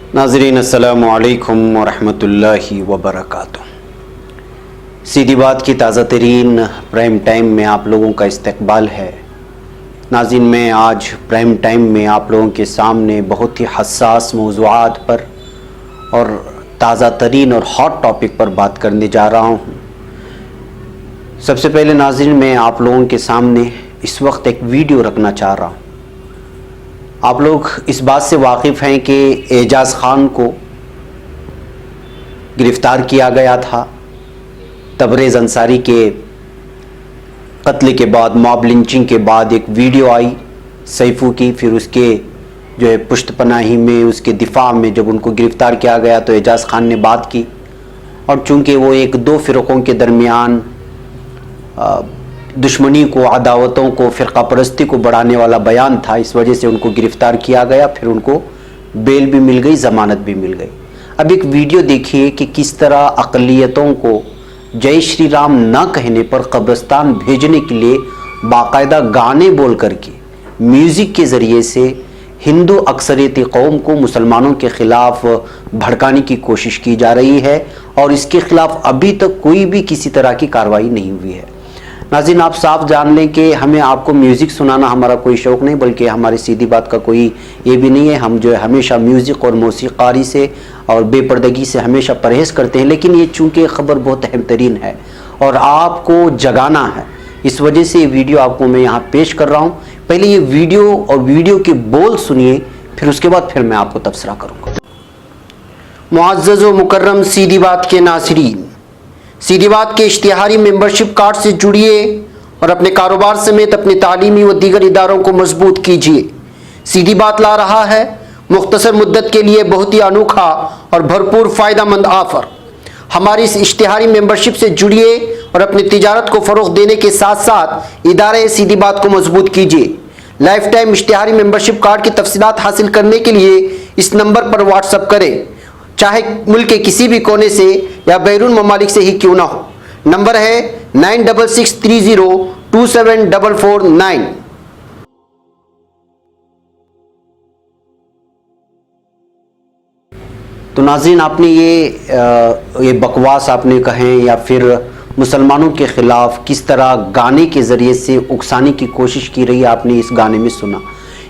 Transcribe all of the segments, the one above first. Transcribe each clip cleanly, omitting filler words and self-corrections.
नाज़रीन अस्सलामु अलैकुम वरहमतुल्लाहि वबरकातुह। सीधी बात की ताज़ा तरीन प्राइम टाइम में आप लोगों का इस्तकबाल है। नाज़रीन, मैं आज प्राइम टाइम में आप लोगों के सामने बहुत ही हसास मौज़ूआत पर और ताज़ा तरीन और हॉट टॉपिक पर बात करने जा रहा हूँ। सबसे पहले नाज़रीन, मैं आप लोगों के सामने इस वक्त एक वीडियो रखना चाह रहा हूँ। आप लोग इस बात से वाकिफ़ हैं कि एजाज़ ख़ान को गिरफ़्तार किया गया था। तबरेज़ अंसारी के कत्ल के बाद, मॉब लिंचिंग के बाद एक वीडियो आई सैफू की, फिर उसके जो है पुश्त पनाही में, उसके दिफा में जब उनको गिरफ़्तार किया गया तो एजाज़ ख़ान ने बात की, और चूँकि वो एक दो फ़िरक़ों के दरमियान दुश्मनी को, अदावतों को, फ़िरक़ा परस्ती को बढ़ाने वाला बयान था, इस वजह से उनको गिरफ़्तार किया गया। फिर उनको बेल भी मिल गई, ज़मानत भी मिल गई। अब एक वीडियो देखिए कि किस तरह अक़लियतों को जय श्री राम ना कहने पर कब्रिस्तान भेजने के लिए बाकायदा गाने बोल करके, म्यूज़िक के ज़रिए से हिंदू अक्सरियती कौम को मुसलमानों के ख़िलाफ़ भड़काने की कोशिश की जा रही है, और इसके ख़िलाफ़ अभी तक कोई भी किसी तरह की कार्रवाई नहीं हुई है। नाज़रीन, आप साफ जान लें कि हमें आपको म्यूज़िक सुनाना हमारा कोई शौक़ नहीं, बल्कि हमारी सीधी बात का कोई ये भी नहीं है। हम जो है हमेशा म्यूज़िक और मौसीक़ारी से और बेपर्दगी से हमेशा परहेज़ करते हैं, लेकिन ये चूँकि ख़बर बहुत अहम तरीन है और आपको जगाना है, इस वजह से ये वीडियो आपको मैं यहाँ पेश कर रहा हूँ। पहले ये वीडियो और वीडियो के बोल सुनिए, फिर उसके बाद फिर मैं आपको तबसरा करूँगा। मुअज़्ज़ज़ व मुकर्रम सीधी बात के नाज़रीन, सीधी बात के इश्तिहारी मेंबरशिप कार्ड से जुड़िए और अपने कारोबार समेत अपने तालीमी व दीगर इदारों को मजबूत कीजिए। सीधी बात ला रहा है मुख्तसर मुद्दत के लिए बहुत ही अनोखा और भरपूर फ़ायदेमंद ऑफ़र। हमारी इस इश्तिहारी मेंबरशिप से जुड़िए और अपनी तिजारत को फ़रोग़ देने के साथ साथ इदारे सीधी बात को मजबूत कीजिए। लाइफ टाइम इश्तिहारी मेंबरशिप कार्ड की तफसीलात हासिल करने के लिए इस नंबर पर व्हाट्सअप करें, चाहे मुल्क के किसी भी कोने से या बैरून ममालिक से ही क्यों ना हो। नंबर है 9663027449। तो नाज़रीन, आपने ये बकवास आपने कहें या फिर मुसलमानों के ख़िलाफ़ किस तरह गाने के ज़रिए से उकसाने की कोशिश की रही है, आपने इस गाने में सुना।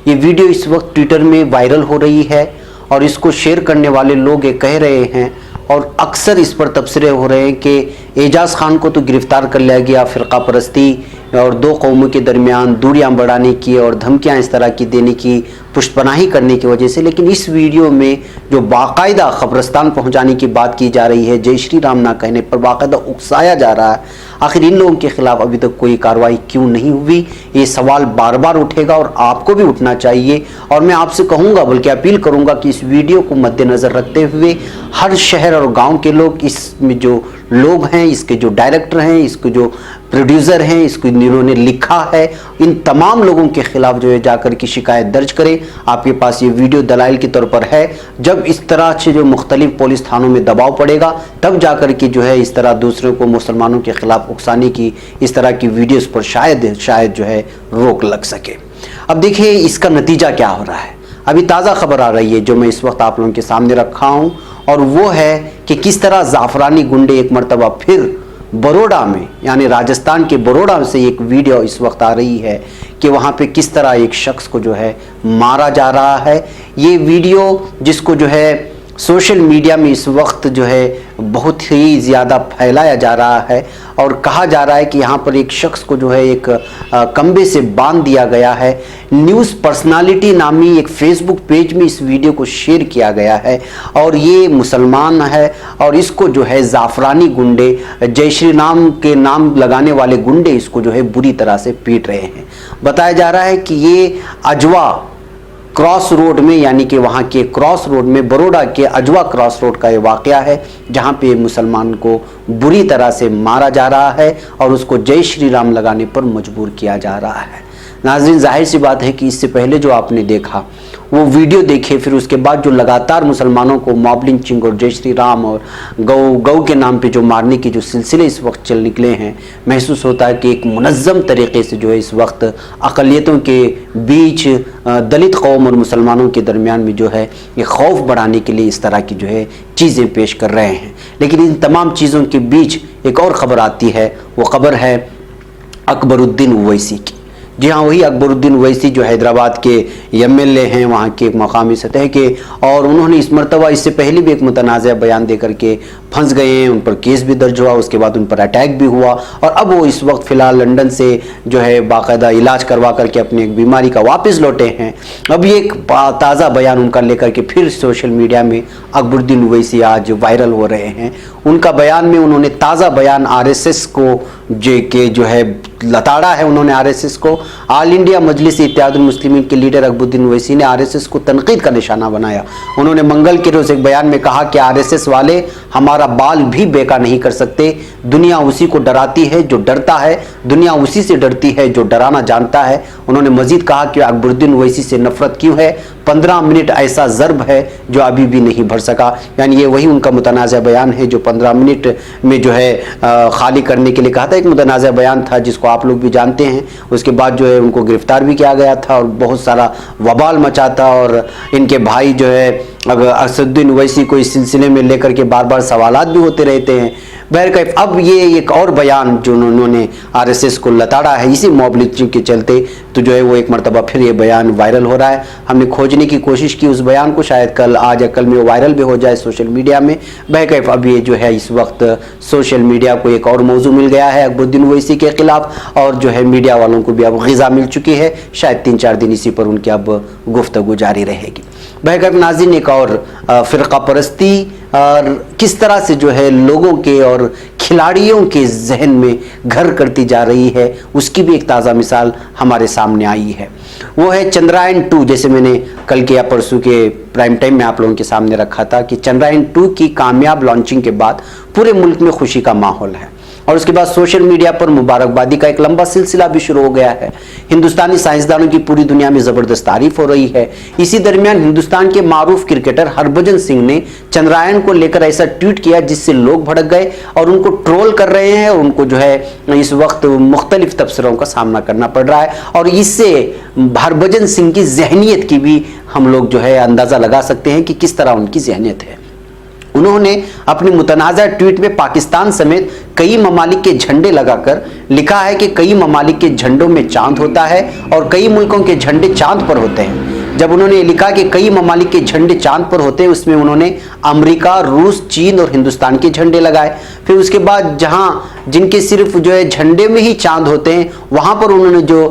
ये वीडियो इस वक्त ट्विटर में वायरल हो रही है और इसको शेयर करने वाले लोग ये कह रहे हैं और अक्सर इस पर तबसरे हो रहे हैं कि एजाज़ ख़ान को तो गिरफ़्तार कर लिया गया फ़िरक़ा परस्ती और दो कौमों के दरमियान दूरियां बढ़ाने की और धमकियां इस तरह की देने की, पुष्टपनाही करने की वजह से, लेकिन इस वीडियो में जो बाकायदा कब्रिस्तान पहुंचाने की बात की जा रही है, जय श्री राम ना कहने पर बाकायदा उकसाया जा रहा है। आखिर इन लोगों के ख़िलाफ़ अभी तक कोई कार्रवाई क्यों नहीं हुई? ये सवाल बार बार उठेगा और आपको भी उठना चाहिए। और मैं आपसे कहूँगा, बल्कि अपील करूँगा कि इस वीडियो को मद्देनज़र रखते हुए हर शहर और गाँव के लोग, इसमें जो लोग हैं, इसके जो डायरेक्टर हैं, इसके जो प्रोड्यूसर हैं, इसको इन्होंने लिखा है, इन तमाम लोगों के ख़िलाफ़ जो है जाकर की शिकायत दर्ज करें। आपके पास ये वीडियो दलाइल के तौर पर है। जब इस तरह से जो मुख्तलिफ पुलिस थानों में दबाव पड़ेगा, तब जाकर के जो है इस तरह दूसरों को मुसलमानों के ख़िलाफ़ उकसाने की इस तरह की वीडियोज़ पर शायद जो है रोक लग सके। अब देखिए इसका नतीजा क्या हो रहा है। अभी ताज़ा खबर आ रही है जो मैं इस वक्त आप लोगों के सामने रखा हूँ, और वो है कि किस तरह ज़ाफ़रानी गुंडे एक मरतबा फिर बरोड़ा में, यानी राजस्थान के बरोड़ा से एक वीडियो इस वक्त आ रही है कि वहाँ पे किस तरह एक शख्स को जो है मारा जा रहा है। ये वीडियो जिसको जो है सोशल मीडिया में इस वक्त जो है बहुत ही ज़्यादा फैलाया जा रहा है और कहा जा रहा है कि यहाँ पर एक शख्स को जो है एक कंबे से बांध दिया गया है। न्यूज़ पर्सनालिटी नामी एक फेसबुक पेज में इस वीडियो को शेयर किया गया है और ये मुसलमान है और इसको जो है ज़ाफ़रानी गुंडे, जय श्री राम के नाम लगाने वाले गुंडे इसको जो है बुरी तरह से पीट रहे हैं। बताया जा रहा है कि ये अजवा क्रॉस रोड में, यानी कि वहाँ के क्रॉस रोड में, बरोड़ा के अजवा क्रॉस रोड का ये वाक़या है जहाँ पे मुसलमान को बुरी तरह से मारा जा रहा है और उसको जय श्री राम लगाने पर मजबूर किया जा रहा है। नाज़रीन, ज़ाहिर सी बात है कि इससे पहले जो आपने देखा वो वीडियो देखे, फिर उसके बाद जो लगातार मुसलमानों को मॉब लिंचिंग और जय श्री राम और गौ के नाम पे जो मारने के जो सिलसिले इस वक्त चल निकले हैं, महसूस होता है कि एक मुनज़्ज़म तरीके से जो है इस वक्त अक़लियतों के बीच दलित कौम और मुसलमानों के दरमियान में जो है ये खौफ बढ़ाने के लिए इस तरह की जो है चीज़ें पेश कर रहे हैं। लेकिन इन तमाम चीज़ों के बीच एक और ख़बर आती है, वो ख़बर है अकबरुद्दीन ओवैसी की। जी हाँ, वही अकबरुद्दीन ओवैसी जो हैदराबाद के एमएलए हैं, वहाँ के एक मकामी सतह के, और उन्होंने इस मरतबा इससे पहले भी एक मुतनाज़ा बयान दे करके फंस गए हैं। उन पर केस भी दर्ज हुआ, उसके बाद उन पर अटैक भी हुआ, और अब वो इस वक्त फ़िलहाल लंदन से जो है बाकायदा इलाज करवा करके अपनी एक बीमारी का वापस लौटे हैं। अब ये एक ताज़ा बयान उनका लेकर के फिर सोशल मीडिया में अकबरुद्दीन ओवैसी आज वायरल हो रहे हैं। उनका बयान में उन्होंने ताज़ा बयान आरएसएस को जो है लताड़ा है। उन्होंने आरएसएस को, ऑल इंडिया मजलिस इत्तेहादुल मुस्लिमीन के लीडर अकबरुद्दीन ओवैसी ने आरएसएस को तनकीद का निशाना बनाया। उन्होंने मंगल के रोज़ एक बयान में कहा कि आरएसएस वाले हमारा बाल भी बेका नहीं कर सकते। दुनिया उसी को डराती है जो डरता है, दुनिया उसी से डरती है जो डराना जानता है। उन्होंने मजीद कहा कि अकबरुद्दीन ओवैसी से नफरत क्यों है, 15 मिनट ऐसा ज़र्ब है जो अभी भी नहीं भर सका। यानी ये वही उनका मुतनाज़ा बयान है जो 15 मिनट में जो है खाली करने के लिए कहा था। एक मुतनाज़ा बयान था जिसको आप लोग भी जानते हैं। उसके बाद जो है उनको गिरफ्तार भी किया गया था और बहुत सारा वबाल मचा था, और इनके भाई जो है असदुद्दीन ओवैसी को इस सिलसिले में लेकर के बार बार सवालात भी होते रहते हैं। बहरकैफ अब ये एक और बयान जो उन्होंने आरएसएस को लताड़ा है इसी मॉब लिंचिंग के चलते, तो जो है वो एक मरतबा फिर ये बयान वायरल हो रहा है। हमने खोजने की कोशिश की उस बयान को, शायद कल आज या कल में वायरल भी हो जाए सोशल मीडिया में। बहरकैफ अब ये जो है इस वक्त सोशल मीडिया को एक और मौजू मिल गया है अकबरुद्दीन ओवैसी के खिलाफ, और जो है मीडिया वालों को भी अब ग़िज़ा मिल चुकी है। शायद 3-4 दिन इसी पर उनकी अब गुफ्तगू जारी रहेगी। बहरकैफ नाज़रीन, एक और फ़िरक़ा परस्ती और किस तरह से जो है लोगों के और खिलाड़ियों के जहन में घर करती जा रही है, उसकी भी एक ताज़ा मिसाल हमारे सामने आई है। वो है चंद्रयान 2। जैसे मैंने कल के या परसों के प्राइम टाइम में आप लोगों के सामने रखा था कि चंद्रयान 2 की कामयाब लॉन्चिंग के बाद पूरे मुल्क में खुशी का माहौल है, और उसके बाद सोशल मीडिया पर मुबारकबादी का एक लंबा सिलसिला भी शुरू हो गया है। हिंदुस्तानी साइंसदानों की पूरी दुनिया में ज़बरदस्त तारीफ हो रही है। इसी दरमियान हिंदुस्तान के मारूफ क्रिकेटर हरभजन सिंह ने चंद्रयान को लेकर ऐसा ट्वीट किया जिससे लोग भड़क गए और उनको ट्रोल कर रहे हैं, और उनको जो है इस वक्त मुख्तलिफ तबसरों का सामना करना पड़ रहा है। और इससे हरभजन सिंह की जहनीत की भी हम लोग जो है अंदाज़ा लगा सकते हैं कि किस तरह उनकी जहनीत है। उन्होंने अपने मुतनाज़ा ट्वीट में पाकिस्तान समेत कई ममालिक के झंडे लगाकर लिखा है कि कई ममालिक के झंडों में चांद होता है और कई मुल्कों के झंडे चांद पर होते हैं। जब उन्होंने लिखा कि कई ममालिक के झंडे चांद पर होते हैं, उसमें उन्होंने अमेरिका, रूस, चीन और हिंदुस्तान के झंडे लगाए। फिर उसके बाद जिनके सिर्फ जो है झंडे में ही चांद होते हैं, वहाँ पर उन्होंने जो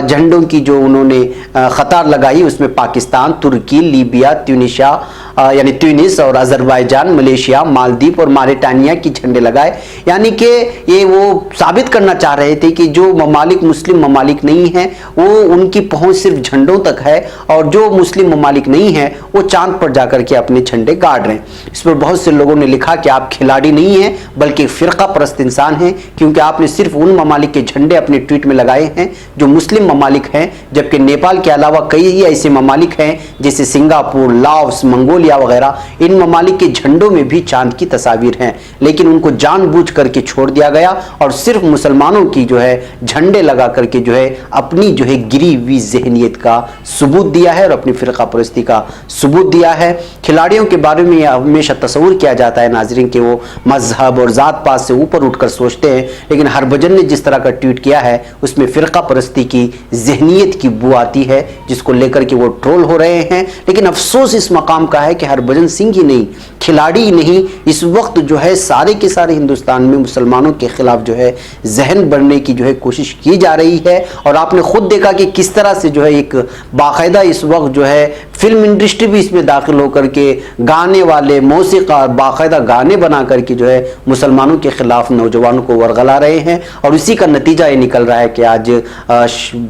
झंडों की जो उन्होंने कतार लगाई, उसमें पाकिस्तान, तुर्की, लीबिया, ट्यूनिशिया यानी ट्यूनिस और अजरबैजान, मलेशिया, मालदीव और मारिटानिया की झंडे लगाए। यानी कि ये वो साबित करना चाह रहे थे कि जो ममालिक मुस्लिम ममालिक नहीं हैं वो उनकी पहुंच सिर्फ झंडों तक है, और जो मुस्लिम ममालिक नहीं हैं वो चांद पर जाकर के अपने झंडे गाड़ रहे हैं। इस पर बहुत से लोगों ने लिखा कि आप खिलाड़ी नहीं हैं बल्कि फ़िरक़ा परस्त इंसान हैं, क्योंकि आपने सिर्फ उन ममालिक के झंडे अपने ट्वीट में लगाए हैं जो मुस्लिम ममालिक हैं, जबकि नेपाल के अलावा कई ऐसे ममालिक हैं जैसे सिंगापुर, लाओस, मंगोलिया वगैरह, इन ममालिक के झंडों में भी चांद की तस्वीर हैं, लेकिन उनको जानबूझ करके छोड़ दिया गया और सिर्फ मुसलमानों की जो है झंडे लगा करके जो है अपनी जो है गिरी हुई ज़हनियत का सबूत दिया है और अपनी फ़िरक़ा परस्ती का सबूत दिया है। खिलाड़ियों के बारे में हमेशा तस्वुर किया जाता है नाज़रीन कि वो मजहब और ज़ात पात से ऊपर उठकर सोचते हैं, लेकिन हरभजन ने जिस तरह का ट्वीट किया है उसमें फ़िरक़ा परस्ती की ज़हनियत की बू आती है, जिसको लेकर के वो ट्रोल हो रहे हैं। लेकिन अफसोस इस मकाम का है कि हरभजन सिंह ही नहीं, खिलाड़ी ही नहीं, इस वक्त जो है सारे के सारे हिंदुस्तान में मुसलमानों के खिलाफ जो है जहन बनने की जो है कोशिश की जा रही है। और आपने खुद देखा कि किस तरह से जो है एक बाकायदा इस वक्त जो है फिल्म इंडस्ट्री भी इसमें दाखिल होकर के गाने वाले, मौसीक़ार बाकायदा गाने बना करके जो है मुसलमानों के खिलाफ नौजवानों को वरगला रहे हैं, और इसी का नतीजा ये निकल रहा है कि आज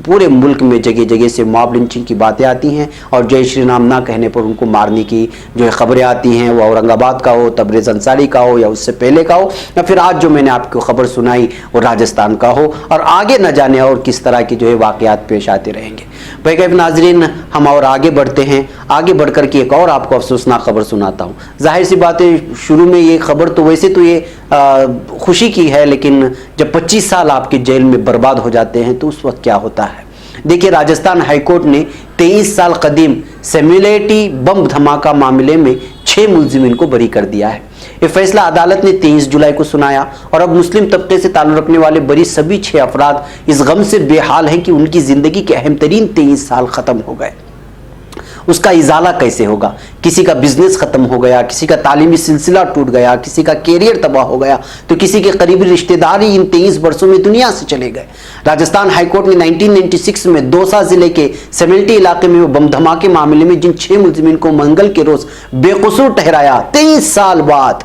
पूरे मुल्क में जगह जगह से मॉब लिंचिंग की बातें आती हैं और जय श्री राम ना कहने पर उनको मारने की जो है खबरें आती हैं। वो औरंगाबाद का हो, तबरेज़ अंसारी का हो, या उससे पहले का हो, या फिर आज जो मैंने आपको खबर सुनाई वो राजस्थान का हो, और आगे न जाने और किस तरह की जो है वाक़यात पेश आते रहेंगे। भाई करीब नाजरीन, हम और आगे बढ़ते हैं। आगे बढ़ कर के एक और आपको अफसोसनाक खबर सुनाता हूँ। जाहिर सी बात है, शुरू में ये खबर तो वैसे तो ये खुशी की है, लेकिन जब 25 साल आपके जेल में बर्बाद हो जाते हैं तो उस वक्त क्या होता है। देखिए, राजस्थान हाईकोर्ट ने 23 साल कदीम सेम्युलेटी बम धमाका मामले में 6 मुलजिमीन को बरी कर दिया है। ये फैसला अदालत ने 23 जुलाई को सुनाया और अब मुस्लिम तबके से ताल्लुक रखने वाले बरी सभी 6 अफराद इस गम से बेहाल हैं कि उनकी जिंदगी के अहम तरीन 23 साल खत्म हो गए। उसका इजाला कैसे होगा। किसी का बिजनेस खत्म हो गया, किसी का तालीमी सिलसिला टूट गया, किसी का कैरियर तबाह हो गया, तो किसी के करीबी रिश्तेदार ही इन 23 वर्षों में दुनिया से चले गए। राजस्थान हाईकोर्ट ने 1996 में दौसा जिले के सेमेल्टी इलाके में बम धमाके मामले में जिन 6 मुलजिमीन को मंगल के रोज बेकसूर ठहराया, 23 साल बाद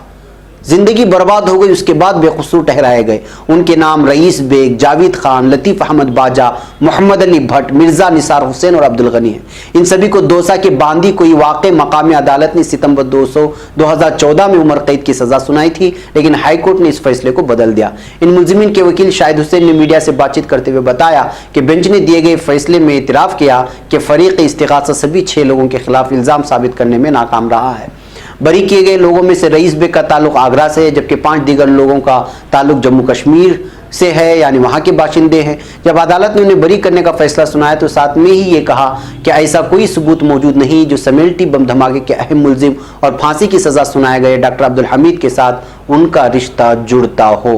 जिंदगी बर्बाद हो गई, उसके बाद बेकसूर ठहराए गए। उनके नाम रईस बेग, जावेद खान, लतीफ अहमद बाजा, मोहम्मद अली भट्ट, मिर्जा निसार हुसैन और अब्दुल गनी हैं। इन सभी को दौसा के बांदी कोई वाक़े मकामी अदालत ने सितंबर 2014 में उम्र कैद की सजा सुनाई थी, लेकिन हाईकोर्ट ने इस फैसले को बदल दिया। इन मुलजिमीन के वकील शाहिद हुसैन ने मीडिया से बातचीत करते हुए बताया कि बेंच ने दिए गए फैसले में इतराफ़ किया कि फरीक इस्तिगासा सभी 6 लोगों के खिलाफ इल्ज़ाम साबित करने में नाकाम रहा है। बरी किए गए लोगों में से रईस बेग का ताल्लुक आगरा से है, जबकि 5 दीगर लोगों का ताल्लुक जम्मू कश्मीर से है, यानी वहाँ के बाशिंदे हैं। जब अदालत ने उन्हें बरी करने का फैसला सुनाया तो साथ में ही ये कहा कि ऐसा कोई सबूत मौजूद नहीं जो सेमेल्टी बम धमाके के अहम मुलजिम और फांसी की सज़ा सुनाए गए डॉक्टर अब्दुल हमीद के साथ उनका रिश्ता जुड़ता हो।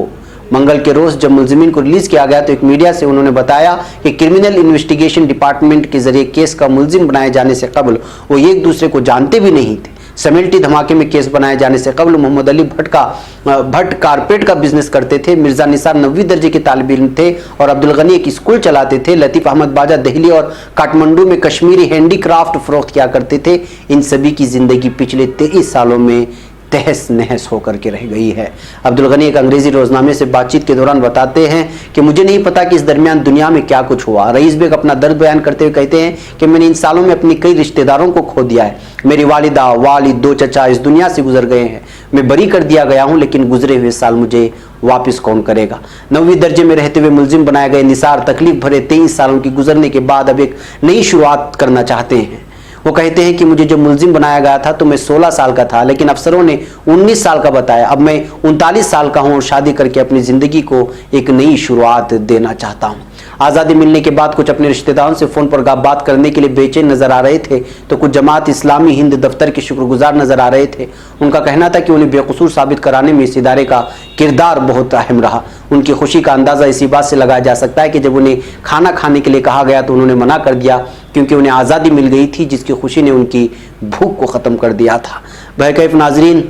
मंगल के रोज जब मुलजिमीन को रिलीज किया गया तो एक मीडिया से उन्होंने बताया कि क्रिमिनल इन्वेस्टिगेशन डिपार्टमेंट के जरिए केस का मुलजिम बनाए जाने से कबल वो एक दूसरे को जानते भी नहीं थे। सेमेल्टी धमाके में केस बनाए जाने से कबल मोहम्मद अली भट्ट कारपेट का बिजनेस करते थे, मिर्जा निसार 9वीं दर्जे के तालिब इल्म थे और अब्दुल गनी एक स्कूल चलाते थे। लतीफ अहमद बाजा दिल्ली और काठमांडू में कश्मीरी हैंडीक्राफ्ट फरोख्त किया करते थे। इन सभी की जिंदगी पिछले 23 सालों में तहस नहस होकर के रह गई है। अब्दुल गनी एक अंग्रेजी रोजनामे से बातचीत के दौरान बताते हैं कि मुझे नहीं पता कि इस दरमियान दुनिया में क्या कुछ हुआ। रईस बेग अपना दर्द बयान करते हुए कहते हैं कि मैंने इन सालों में अपनी कई रिश्तेदारों को खो दिया है। मेरी वालिदा, वालिद, 2 चचा इस दुनिया से गुजर गए हैं। मैं बरी कर दिया गया हूं, लेकिन गुजरे हुए साल मुझे वापस कौन करेगा। 9वीं दर्जे में रहते हुए मुलजिम बनाए गए निसार तकलीफ भरे 23 सालों की गुजरने के बाद अब एक नई शुरुआत करना चाहते हैं। वो कहते हैं कि मुझे जब मुलजिम बनाया गया था तो मैं 16 साल का था, लेकिन अफसरों ने 19 साल का बताया। अब मैं 39 साल का हूं और शादी करके अपनी जिंदगी को एक नई शुरुआत देना चाहता हूं। आज़ादी मिलने के बाद कुछ अपने रिश्तेदारों से फ़ोन पर बात करने के लिए बेचैन नज़र आ रहे थे, तो कुछ जमात इस्लामी हिंद दफ्तर के शुक्रगुजार नज़र आ रहे थे। उनका कहना था कि उन्हें बेकसूर साबित कराने में इस इदारे का किरदार बहुत अहम रहा। उनकी खुशी का अंदाज़ा इसी बात से लगाया जा सकता है कि जब उन्हें खाना खाने के लिए कहा गया तो उन्होंने मना कर दिया, क्योंकि उन्हें आज़ादी मिल गई थी जिसकी खुशी ने उनकी भूख को ख़त्म कर दिया था। बहरकैफ नाजरीन,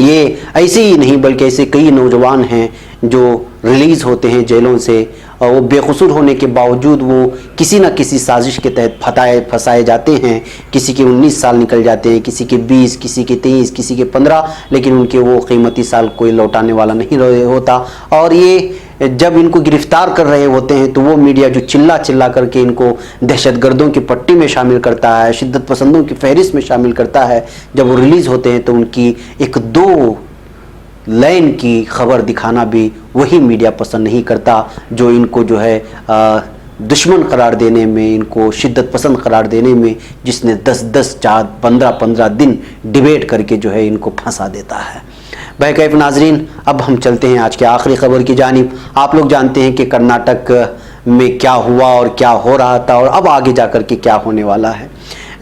ये ऐसे ही नहीं बल्कि ऐसे कई नौजवान हैं जो रिलीज़ होते हैं जेलों से और वो बेकसूर होने के बावजूद वो किसी न किसी साजिश के तहत फंसाए जाते हैं। किसी के 19 साल निकल जाते हैं, किसी के 20, किसी के 23, किसी के 15, लेकिन उनके वो कीमती साल कोई लौटाने वाला नहीं होता। और ये जब इनको गिरफ्तार कर रहे होते हैं तो वो मीडिया जो चिल्ला चिल्ला करके इनको दहशतगर्दों की पट्टी में शामिल करता है, शिद्दत पसंदों की फहरिस्त में शामिल करता है, जब वो रिलीज़ होते हैं तो उनकी 1-2 लाइन की खबर दिखाना भी वही मीडिया पसंद नहीं करता जो इनको जो है दुश्मन करार देने में, इनको शिद्दत पसंद करार देने में, जिसने 10-10, 15-15 दिन डिबेट करके जो है इनको फंसा देता है। बहरकैफ नाजरीन, अब हम चलते हैं आज के आखिरी खबर की जानिब। आप लोग जानते हैं कि कर्नाटक में क्या हुआ और क्या हो रहा था और अब आगे जाकर के क्या होने वाला है।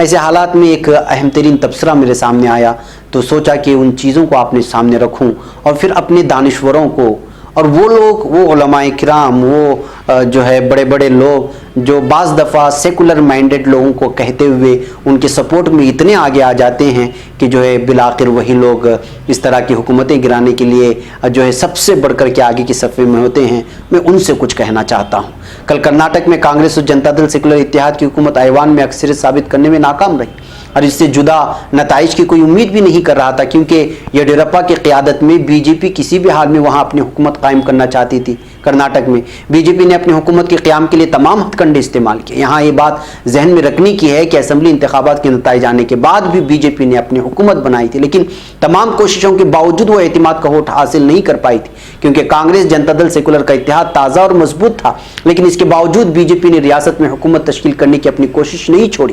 ऐसे हालात में एक अहम तरीन तबसरा मेरे सामने आया तो सोचा कि उन चीज़ों को आपने सामने रखूं और फिर अपने दानिश्वरों को और वो लोग, वो उलमाए किराम, वो जो है बड़े बड़े लोग जो बाज़ दफ़ा सेकुलर माइंडेड लोगों को कहते हुए उनके सपोर्ट में इतने आगे आ जाते हैं कि जो है बिलाखिर वही लोग इस तरह की हुकूमतें गिराने के लिए जो है सबसे बढ़कर के आगे की सफ़े में होते हैं, मैं उनसे कुछ कहना चाहता हूँ। कल कर्नाटक में कांग्रेस और जनता दल सेकुलर इत्तेहाद की हुकूमत ऐवान में अक्सरियत साबित करने में नाकाम रही। اور اس سے جدا نتائج کی کوئی امید بھی نہیں کر رہا تھا، کیونکہ یڈیورپا کی قیادت میں بی جے پی کسی بھی حال میں وہاں اپنی حکومت قائم کرنا چاہتی تھی۔ کرناٹک میں بی جے پی نے اپنی حکومت کے قیام کے لیے تمام ہتھ کنڈے استعمال کیے۔ یہاں یہ بات ذہن میں رکھنے کی ہے کہ اسمبلی انتخابات کے نتائج آنے کے بعد بھی بی جے پی نے اپنی حکومت بنائی تھی، لیکن تمام کوششوں کے باوجود وہ اعتماد کا ووٹ حاصل نہیں کر پائی تھی، کیونکہ کانگریس جنتا دل سیکولر کا اتحاد تازہ اور مضبوط تھا۔ لیکن اس کے باوجود بی جے پی نے ریاست میں حکومت تشکیل کرنے کی اپنی کوشش نہیں چھوڑی۔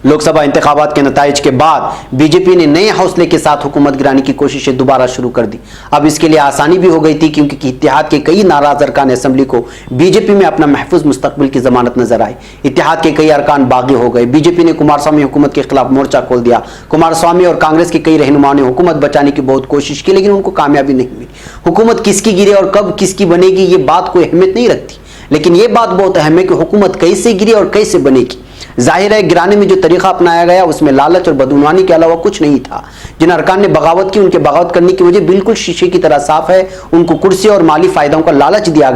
لوک سبھا انتخابات کے نتائج کے بعد بی جے پی نے نئے حوصلے کے ساتھ حکومت گرانی کی کوششیں دوبارہ شروع کر دی۔ اب اس کے لیے آسانی بھی ہو گئی تھی، کیونکہ اتحاد کے کئی ناراض ارکان اسمبلی کو بی جے پی میں اپنا محفوظ مستقبل کی ضمانت نظر آئی۔ اتحاد کے کئی ارکان باغی ہو گئے۔ بی جے پی نے کمار سوامی حکومت کے خلاف مورچہ کھول دیا۔ کمار سوامی اور کانگریس کے کئی رہنماؤں نے حکومت بچانے کی بہت کوشش کی، لیکن ان کو کامیابی نہیں ملی۔ حکومت کس کی گرے اور کب کس کی بنے گی یہ بات کوئی اہمیت نہیں رکھتی، لیکن یہ بات بہت اہم ہے کہ حکومت کیسے گری اور کیسے بنے گی۔ ظاہر ہے گرانے میں جو طریقہ اپنایا گیا اس میں لالچ اور بدعنوانی کے علاوہ کچھ نہیں تھا۔ جن ارکان نے بغاوت کی، ان کے بغاوت کرنے کی وجہ بالکل شیشے کی طرح صاف ہے۔ ان کو کرسی اور مالی فائدوں کا لالچ دیا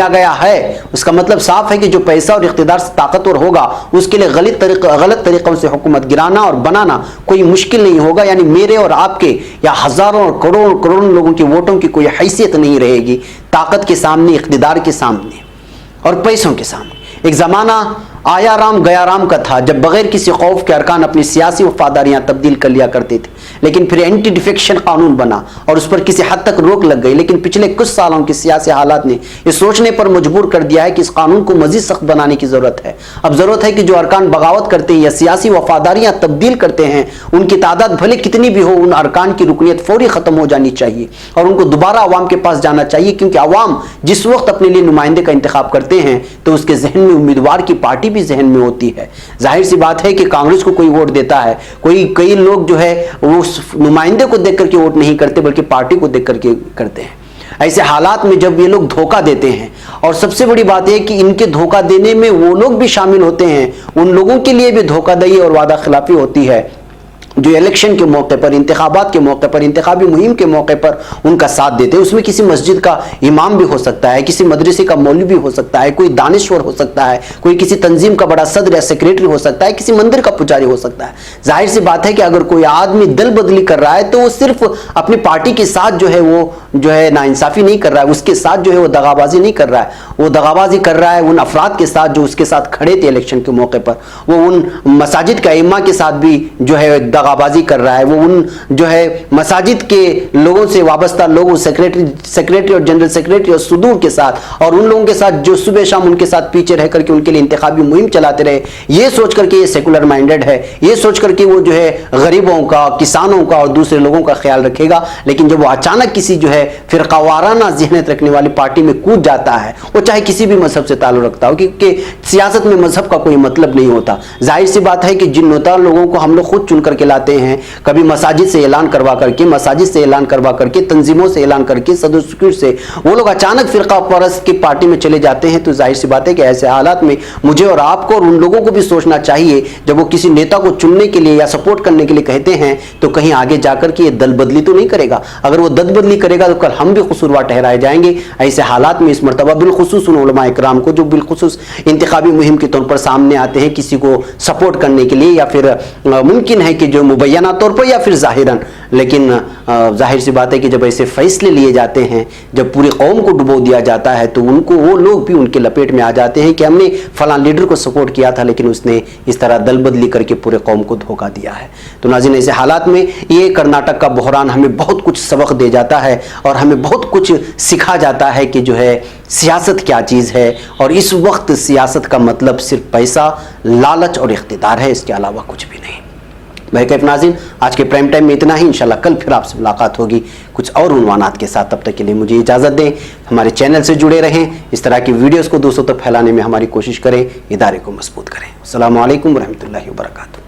گیا ہے۔ اس کا مطلب صاف ہے کہ جو پیسہ اور اقتدار سے طاقتور ہوگا اس کے لیے غلط طریقوں سے حکومت گرانا اور بنانا کوئی مشکل نہیں ہوگا۔ یعنی میرے اور آپ کے یا ہزاروں اور کروڑوں لوگوں کے ووٹوں کی کوئی حیثیت نہیں رہے گی طاقت کے سامنے، اقتدار کے سامنے اور پیسوں کے سامنے۔ ایک زمانہ آیا رام گیا رام کا تھا جب بغیر کسی خوف کے ارکان اپنی سیاسی وفاداریاں تبدیل کر لیا کرتے تھے، لیکن پھر اینٹی ڈیفیکشن قانون بنا اور اس پر کسی حد تک روک لگ گئی۔ لیکن پچھلے کچھ سالوں کے سیاسی حالات نے یہ سوچنے پر مجبور کر دیا ہے کہ اس قانون کو مزید سخت بنانے کی ضرورت ہے۔ اب ضرورت ہے کہ جو ارکان بغاوت کرتے ہیں یا سیاسی وفاداریاں تبدیل کرتے ہیں، ان کی تعداد بھلے کتنی بھی ہو، ان ارکان کی رکنیت فوری ختم ہو جانی چاہیے اور ان کو دوبارہ عوام کے پاس جانا چاہیے، کیونکہ عوام جس وقت اپنے لیے نمائندے کا انتخاب کرتے ہیں تو اس کے ذہن میں امیدوار کی پارٹی بھی ذہن میں ہوتی ہے۔ ظاہر سی بات ہے کہ کانگریس کو کوئی ووٹ دیتا ہے، کئی لوگ جو ہے وہ نمائندے کو دیکھ کر کے ووٹ نہیں کرتے بلکہ پارٹی کو دیکھ کر کے کرتے ہیں۔ ایسے حالات میں جب یہ لوگ دھوکہ دیتے ہیں، اور سب سے بڑی بات ہے کہ ان کے دھوکہ دینے میں وہ لوگ بھی شامل ہوتے ہیں، ان لوگوں کے لیے بھی دھوکہ دہی اور وعدہ خلافی ہوتی ہے جو الیکشن کے موقع پر، انتخابات کے موقع پر، انتخابی مہم کے موقع پر ان کا ساتھ دیتے ہیں۔ اس میں کسی مسجد کا امام بھی ہو سکتا ہے، کسی مدرسے کا مولوی بھی ہو سکتا ہے، کوئی دانشور ہو سکتا ہے، کوئی کسی تنظیم کا بڑا صدر یا سیکریٹری ہو سکتا ہے، کسی مندر کا پجاری ہو سکتا ہے۔ ظاہر سی بات ہے کہ اگر کوئی آدمی دل بدلی کر رہا ہے تو وہ صرف اپنی پارٹی کے ساتھ وہ ناانصافی نہیں کر رہا ہے، اس کے ساتھ وہ دغابازی نہیں کر رہا ہے، وہ دغابازی کر رہا ہے ان افراد کے ساتھ جو اس کے ساتھ کھڑے تھے الیکشن کے موقع پر۔ وہ ان مساجد کا ائمہ کے ساتھ بھی دغابازی کر رہا ہے، وہ ان مساجد کے لوگوں سے وابستہ لوگوں، سیکریٹری اور جنرل سیکریٹری اور صدور کے ساتھ، اور ان لوگوں کے ساتھ جو صبح شام ان کے ساتھ پیچھے رہ کر کے ان کے لیے انتخابی مہم چلاتے رہے، یہ سوچ کر کے یہ سیکولر مائنڈڈ ہے، یہ سوچ کر کے وہ غریبوں کا، کسانوں کا اور دوسرے لوگوں کا خیال رکھے گا۔ لیکن جب وہ اچانک کسی فرقہ وارانہ ذہنیت رکھنے والی پارٹی میں کود جاتا ہے، وہ چاہے کسی بھی مذہب سے تعلق رکھتا ہو، کیونکہ سیاست میں مذہب کا کوئی مطلب نہیں ہوتا۔ ظاہر سی بات ہے کہ جن نیتا لوگوں کو ہم لوگ خود چن کر کے لاتے ہیں، کبھی مساجد سے اعلان کروا کر کے تنظیموں سے اعلان کر کے صدر سکیور سے وہ لوگ اچانک فرقہ پرست کی پارٹی میں چلے جاتے ہیں، تو ظاہر سی بات ہے کہ ایسے حالات میں مجھے اور آپ کو اور ان لوگوں کو بھی سوچنا چاہیے جب وہ کسی نیتا کو چننے کے لیے یا سپورٹ کرنے کے لیے کہتے ہیں تو کہیں آگے جا کر کے یہ دل بدلی تو نہیں کرے گا۔ اگر وہ دل بدلی کرے گا تو کل ہم بھی قصوروار ٹھہرائے جائیں گے۔ ایسے حالات میں اس مرتبہ بالخصوص ان علماء اکرام کو جو بالخصوص انتخابی مہم کے طور پر سامنے آتے ہیں کسی کو سپورٹ کرنے کے لیے، یا پھر ممکن ہے کہ جو مبینہ طور پر یا پھر ظاہراً، لیکن ظاہر سی بات ہے کہ جب ایسے فیصلے لیے جاتے ہیں، جب پوری قوم کو ڈبو دیا جاتا ہے، تو ان کو وہ لوگ بھی ان کے لپیٹ میں آ جاتے ہیں کہ ہم نے فلاں لیڈر کو سپورٹ کیا تھا لیکن اس نے اس طرح دل بدلی کر کے پورے قوم کو دھوکہ دیا ہے۔ تو ناظرین، ایسے حالات میں یہ کرناٹک کا بحران ہمیں بہت کچھ سبق دے جاتا ہے اور ہمیں بہت کچھ سکھا جاتا ہے کہ سیاست کیا چیز ہے، اور اس وقت سیاست کا مطلب صرف پیسہ، لالچ اور اقتدار ہے، اس کے علاوہ کچھ بھی نہیں۔ بہرکیف ناظرین، آج کے پرائم ٹائم میں اتنا ہی۔ انشاءاللہ کل پھر آپ سے ملاقات ہوگی کچھ اور عنوانات کے ساتھ۔ تب تک کے لیے مجھے اجازت دیں، ہمارے چینل سے جڑے رہیں، اس طرح کی ویڈیوز کو دوستوں تک پھیلانے میں ہماری کوشش کریں، ادارے کو مضبوط کریں۔ السلام علیکم ورحمۃ اللہ وبرکاتہ۔